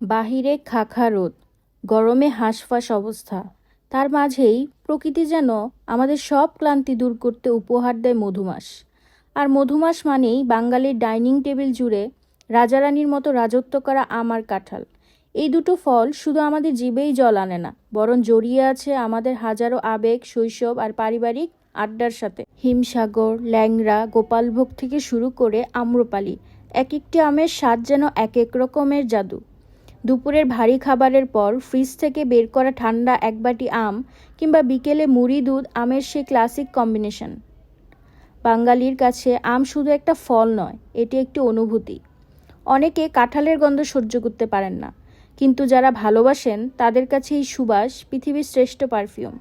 বাহিরে খাখা রোদ, গরমে হাঁসফাঁস অবস্থা। তার মাঝেই প্রকৃতি যেন আমাদের সব ক্লান্তি দূর করতে উপহার দেয় মধুমাস। আর মধুমাস মানেই বাঙালির ডাইনিং টেবিল জুড়ে রাজারানীর মতো রাজত্ব করা আম আর কাঁঠাল। এই দুটো ফল শুধু আমাদের জিভেই জল আনে না, বরং জড়িয়ে আছে আমাদের হাজারো আবেগ, শৈশব আর পারিবারিক আড্ডার সাথে। হিমসাগর, ল্যাংড়া, গোপালভোগ থেকে শুরু করে আম্রপালি, এক একটি আমের স্বাদ যেন এক এক রকমের জাদু। দুপুরের ভারী খাবারের পর ফ্রিজ থেকে বের করা ঠান্ডা এক বাটি আম, কিংবা বিকেলে মুড়ি দুধ আমের সেই ক্লাসিক কম্বিনেশন। বাঙালির কাছে আম শুধু একটা ফল নয়, এটি একটি অনুভূতি। অনেকে কাঁঠালের গন্ধ সহ্য করতে পারেন না, কিন্তু যারা ভালোবাসেন তাদের কাছে এই সুবাস পৃথিবীর শ্রেষ্ঠ পারফিউম।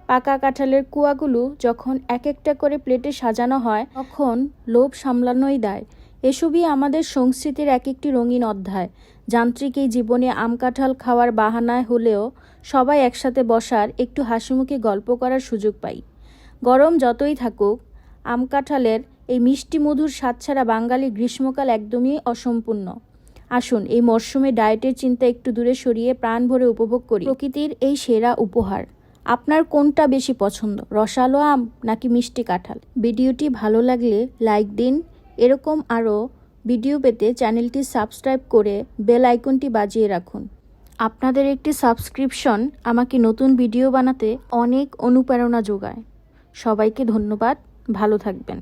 পাকা কাঁঠালের কুয়াগুলো যখন এক একটা করে প্লেটে সাজানো হয়, তখন লোভ সামলানোই দায়। এসবই আমাদের সংস্কৃতির এক একটি রঙিন অধ্যায়। যান্ত্রিক এই জীবনে আম কাঁঠাল খাওয়ার বাহানায় হলেও সবাই একসাথে বসার, একটু হাসিমুখে গল্প করার সুযোগ পাই। গরম যতই থাকুক, আম কাঁঠালের এই মিষ্টি মধুর স্বাদ ছাড়া বাঙালির গ্রীষ্মকাল একদমই অসম্পূর্ণ। আসুন এই মরশুমে ডায়েটের চিন্তা একটু দূরে সরিয়ে প্রাণ ভরে উপভোগ করি প্রকৃতির এই সেরা উপহার। আপনার কোনটা বেশি পছন্দ, রসালো আম নাকি মিষ্টি কাঁঠাল? ভিডিওটি ভালো লাগলে লাইক দিন। এরকম আরও ভিডিও পেতে চ্যানেলটি সাবস্ক্রাইব করে বেল আইকনটি বাজিয়ে রাখুন। আপনাদের একটি সাবস্ক্রিপশন আমাকে নতুন ভিডিও বানাতে অনেক অনুপ্রেরণা যোগায়। সবাইকে ধন্যবাদ, ভালো থাকবেন।